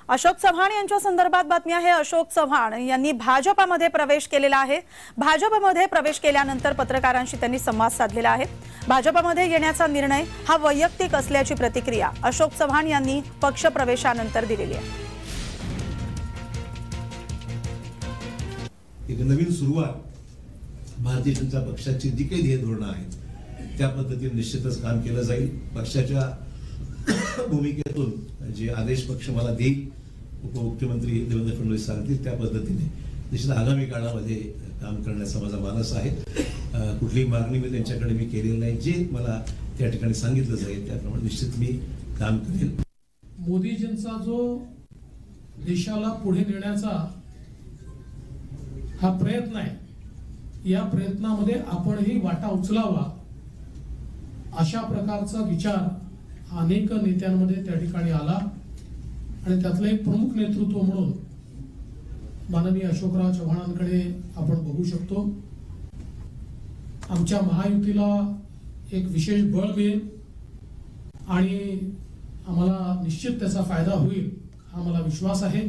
अशोक चव्हाण यांच्या संदर्भात बातमी आहे। अशोक चव्हाण यांनी भाजपमध्ये प्रवेश केलेला आहे। भाजपमध्ये प्रवेश केल्यानंतर पत्रकारांशी त्यांनी संवाद साधलेला आहे। भाजपमध्ये येण्याचा निर्णय हा वैयक्तिक असल्याची प्रतिक्रिया अशोक चव्हाण यांनी पक्ष प्रवेशानंतर दिलेली आहे। एक नवीन सुरुवात भारतीय जनता पक्षाची जी काही ध्येय धोरणं आहेत त्या पद्धतीने निश्चितच काम केलं जाईल। पक्षाच्या भूमिकेतून जे आदेश पक्ष मला देईल, उपमुख्यमंत्री देवेंद्र फडणवीस सांगतील त्या पद्धतीने निश्चित आगामी काळामध्ये काम करण्याचा माझा मानस आहे। कुठलीही मागणी मी त्यांच्याकडे मी केलेली नाही, जे मला त्या ठिकाणी सांगितलं जाईल त्याप्रमाणे निश्चित मी काम करेन। मोदीजींचा जो देशाला पुढे नेण्याचा हा प्रयत्न आहे, या प्रयत्नामध्ये आपणही वाटा उचलावा अशा प्रकारचा विचार अनेक नेत्यांमध्ये त्या ठिकाणी आला आणि त्यातलं एक प्रमुख नेतृत्व म्हणून माननीय अशोकराव चव्हाणांकडे आपण बघू शकतो। आमच्या महायुतीला एक विशेष बळ मिळेल आणि आम्हाला निश्चित त्याचा फायदा होईल हा मला विश्वास आहे।